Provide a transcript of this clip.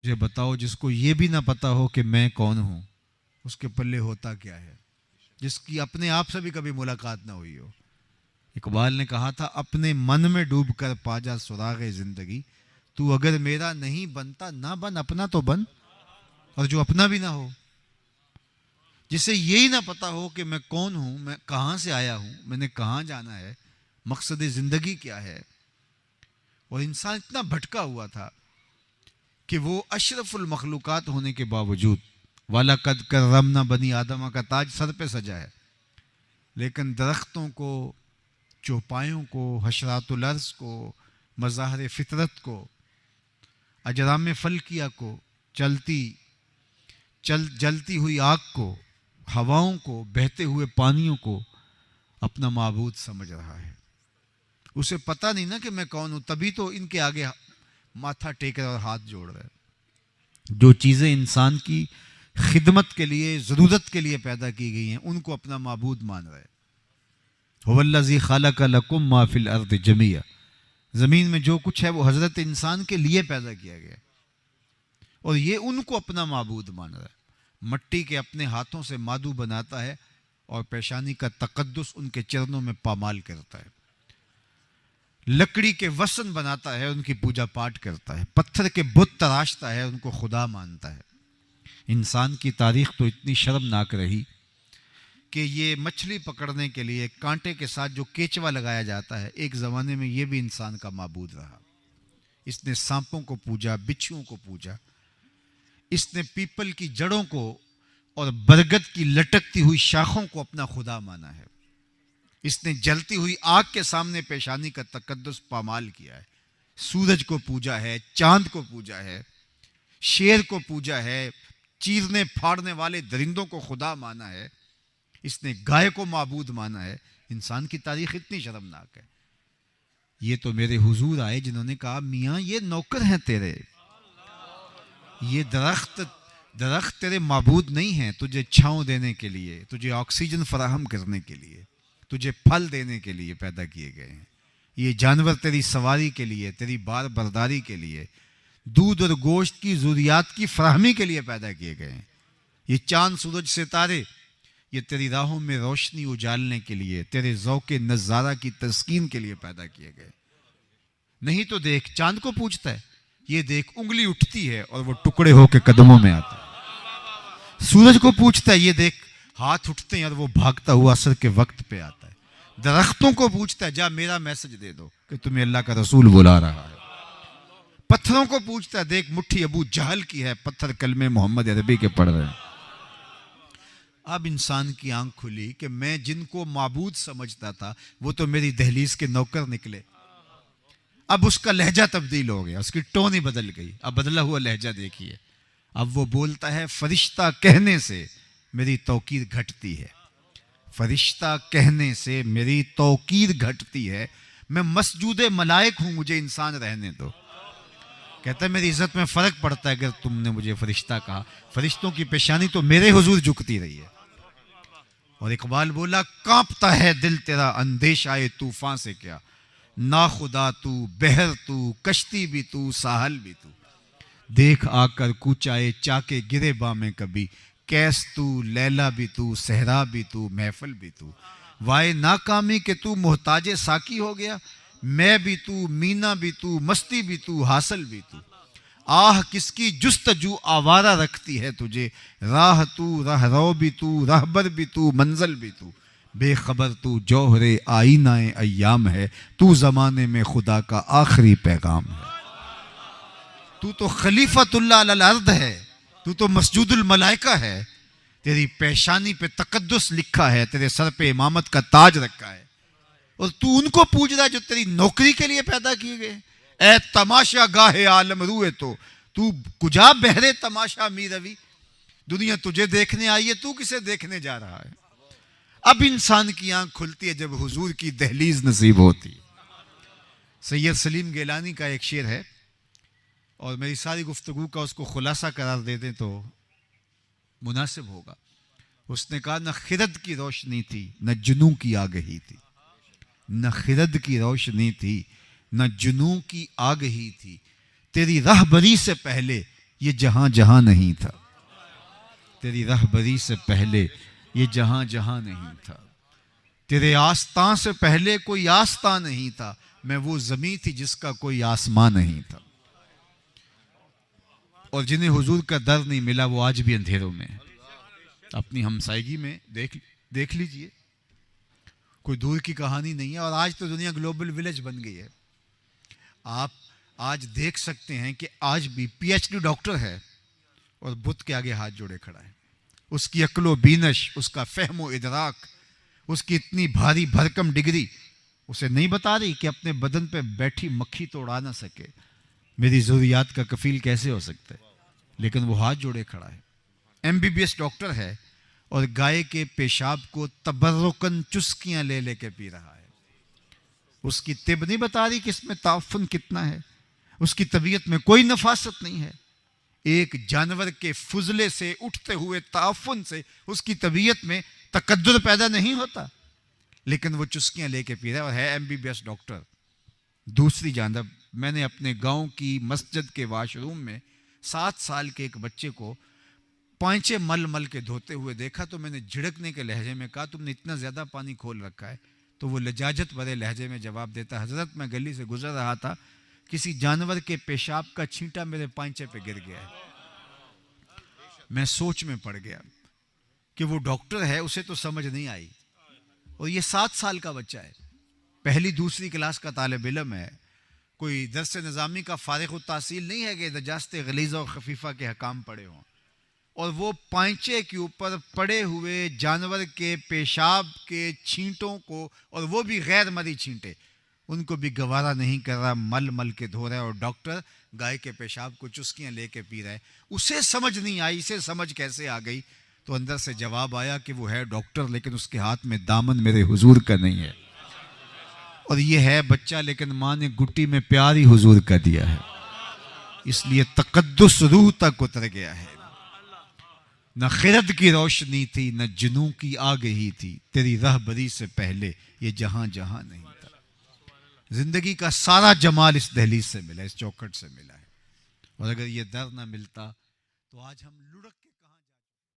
मुझे बताओ, जिसको ये भी ना पता हो कि मैं कौन हूं, उसके पल्ले होता क्या है? जिसकी अपने आप से भी कभी मुलाकात ना हुई हो। इकबाल ने कहा था, अपने मन में डूब कर पा जा सुरागे जिंदगी, तू अगर मेरा नहीं बनता ना बन, अपना तो बन। और जो अपना भी ना हो, जिसे यही ना पता हो कि मैं कौन हूं, मैं कहां से आया हूं, मैंने कहां जाना है, मकसद जिंदगी क्या है। और इंसान इतना भटका हुआ था कि वो अशरफुल मखलूकात होने के बावजूद, वाला कद करमना बनी आदमा का ताज सर पे सजा है, लेकिन दरख्तों को, चौपायों को, हशरातुल अर्ज़ को, मज़ाहर फितरत को, अजराम फल्किया को, चलती जलती हुई आग को, हवाओं को, बहते हुए पानियों को अपना माबूद समझ रहा है। उसे पता नहीं ना कि मैं कौन हूं, तभी तो इनके आगे माथा टेक रहा और हाथ जोड़ रहा है। जो चीज़ें इंसान की खिदमत के लिए, ज़रूरत के लिए पैदा की गई हैं, उनको अपना माबूद मान रहा है। हुवल्लज़ी खलक़ लकुम मा फिल अर्द जमिया, ज़मीन में जो कुछ है वो हज़रत इंसान के लिए पैदा किया गया है, और ये उनको अपना माबूद मान रहा है। मट्टी के अपने हाथों से मादू बनाता है और पेशानी का तकद्दुस उनके चरणों में पामाल करता है। लकड़ी के वसन बनाता है, उनकी पूजा पाठ करता है। पत्थर के बुत तराशता है, उनको खुदा मानता है। इंसान की तारीख तो इतनी शर्मनाक रही कि ये मछली पकड़ने के लिए कांटे के साथ जो केचवा लगाया जाता है, एक ज़माने में ये भी इंसान का माबूद रहा। इसने सांपों को पूजा, बिच्छुओं को पूजा। इसने पीपल की जड़ों को और बरगद की लटकती हुई शाखों को अपना खुदा माना है। इसने जलती हुई आग के सामने पेशानी का तकद्दुस पामाल किया है। सूरज को पूजा है, चांद को पूजा है, शेर को पूजा है, चीरने फाड़ने वाले दरिंदों को खुदा माना है। इसने गाय को माबूद माना है। इंसान की तारीख इतनी शर्मनाक है। ये तो मेरे हुजूर आए जिन्होंने कहा, मियाँ ये नौकर हैं तेरे, ये दरख्त तेरे माबूद नहीं है, तुझे छांव देने के लिए, तुझे ऑक्सीजन फराहम करने के लिए, तुझे फल देने के लिए पैदा किए गए हैं। ये जानवर तेरी सवारी के लिए, तेरी बार बरदारी के लिए, दूध और गोश्त की ज़रूरियात की फराहमी के लिए पैदा किए गए हैं। ये चांद, सूरज, सितारे, ये तेरी राहों में रोशनी उजालने के लिए, तेरे ज़ौक़े नज़ारा की तस्कीन के लिए पैदा किए गए। नहीं तो देख, चांद को पूछता है, ये देख उंगली उठती है और वो टुकड़े होकर कदमों में आता है। सूरज को पूछता है, ये देख हाथ उठते हैं और वो भागता हुआ असर के वक्त पे आता है। दरख्तों को पूछता है, जा मेरा मैसेज दे दो कि तुम्हें अल्लाह का रसूल बुला रहा है। पत्थरों को पूछता है, देख मुट्ठी अबू जहल की है, पत्थर कलमे मोहम्मद अरबी के पढ़ रहे हैं। अब इंसान की आंख खुली कि मैं जिनको माबूद समझता था वो तो मेरी दहलीज के नौकर निकले। अब उसका लहजा तब्दील हो गया, उसकी टोन ही बदल गई। अब बदला हुआ लहजा देखिए। अब वो बोलता है, फरिश्ता कहने से मेरी तौकीर घटती है, फरिश्ता कहने से मेरी तौकीर घटती है। मैं मसजूद मलाइक हूं, मुझे इंसान रहने दो। कहता है, मेरी इज्जत में फर्क पड़ता है अगर तुमने मुझे फरिश्ता कहा। फरिश्तों की पेशानी तो मेरे हुजूर झुकती रही है। और इकबाल बोला, कांपता है दिल तेरा अंदेशाए तूफान से क्या, ना खुदा तू, बहर तू, कश्ती भी तू, साहल भी तू। देख आकर कूचाए चाके गिरे बामें कभी, कैस तू, लैला भी तू, सहरा भी तू, महफल भी तू। वाए नाकामी के तू मोहताजे साकी हो गया, मैं भी तू, मीना भी तू, मस्ती भी तू, हासिल भी तू। आह किसकी जुस्तजू आवारा रखती है तुझे, राह तू, रहरो भी तू, रहबर भी तू, मंजिल भी तू। बेखबर तू जौहरे आईनाए अय्याम है, तू जमाने में खुदा का आखिरी पैगाम है। तू तो खलीफतुल्लाह अलल अर्द है, तू तो मस्जूदुल मलाइका है। तेरी पेशानी पे तकद्दुस लिखा है, तेरे सर पे इमामत का ताज रखा है, और तू उनको पूज रहा है जो तेरी नौकरी के लिए पैदा किए गए। ए तमाशा गाहे आलम रूए, तो तू कुजा बहरे तमाशा मी रवि। दुनिया तुझे देखने आई है, तू किसे देखने जा रहा है। अब इंसान की आंख खुलती है जब हुजूर की दहलीज नसीब होती है। सैयद सलीम गिलानी का एक शेर है, और मेरी सारी गुफ्तगू का उसको खुलासा करार दे दें तो मुनासिब होगा। उसने कहा, न खिरद की रोशनी थी, न जुनू की आगही थी। न खिरद की रोशनी थी, न जुनू की आगही थी। तेरी रहबरी से पहले ये जहां जहां नहीं था, तेरी रहबरी से पहले ये जहां जहां नहीं था, तेरे आस्तां से पहले कोई आस्ता नहीं था, मैं वो जमीन थी जिसका कोई आसमां नहीं था। और जिन्हें हुजूर का दर नहीं मिला वो आज भी अंधेरों में है। अपनी हमसायगी में देख लीजिए, कोई दूर की कहानी नहीं है। और आज तो दुनिया ग्लोबल विलेज बन गई है। आप आज देख सकते हैं कि आज भी पीएचडी डॉक्टर है और बुत के आगे हाथ जोड़े खड़ा है। उसकी अक्लो बीनश, उसका फहमो इदराक, उसकी इतनी भारी भरकम डिग्री उसे नहीं बता रही कि अपने बदन पे बैठी मक्खी तो उड़ा ना सके, मेरी ज़रूरियात का कफील कैसे हो सकता है। लेकिन वो हाथ जोड़े खड़ा है। एमबीबीएस डॉक्टर है और गाय के पेशाब को तबर्रुकन चुस्कियां ले लेके पी रहा है। उसकी तिब नहीं बता रही कि इसमें ताफुन कितना है। उसकी तबीयत में कोई नफासत नहीं है। एक जानवर के फुजले से उठते हुए ताफुन से उसकी तबीयत में तकद्दुर पैदा नहीं होता, लेकिन वो चुस्कियां लेके पी रहा है और है एमबीबीएस डॉक्टर। दूसरी जानब मैंने अपने गांव की मस्जिद के वॉशरूम में 7 साल के एक बच्चे को पांचे मल मल के धोते हुए देखा, तो मैंने झिड़कने के लहजे में कहा, तुमने इतना ज्यादा पानी खोल रखा है। तो वो लजाजत भरे लहजे में जवाब देता, हजरत मैं गली से गुजर रहा था, किसी जानवर के पेशाब का छींटा मेरे पांचे पे गिर गया है। मैं सोच में पड़ गया कि वो डॉक्टर है, उसे तो समझ नहीं आई, और ये 7 साल का बच्चा है, पहली दूसरी क्लास का तालिब इल्म है, कोई दर्स निज़ामी का फारिग तहसील नहीं है कि दजास्ते गलीज़ा और खफीफा के हकाम पड़े हों। और वो पांचे के ऊपर पड़े हुए जानवर के पेशाब के छींटों को, और वो भी गैर मरी छींटे, उनको भी गवारा नहीं कर रहा, मल मल के धो रहा है। और डॉक्टर गाय के पेशाब को चुस्कियां लेके पी रहा है। उसे समझ नहीं आई, इसे समझ कैसे आ गई? तो अंदर से जवाब आया कि वो है डॉक्टर, लेकिन उसके हाथ में दामन मेरे हुजूर का नहीं है। और ये है बच्चा, लेकिन माँ ने गुट्टी में प्यार ही हुजूर का दिया है, इसलिए तकद्दुस रूह तक उतर गया है। न खिरद की रोशनी थी, न जुनू की आग ही थी, तेरी रहबरी से पहले ये जहां जहां नहीं था। जिंदगी का सारा जमाल इस दहलीज से मिला, इस चौखट से मिला है। और अगर ये दर ना मिलता तो आज हम लुढ़क के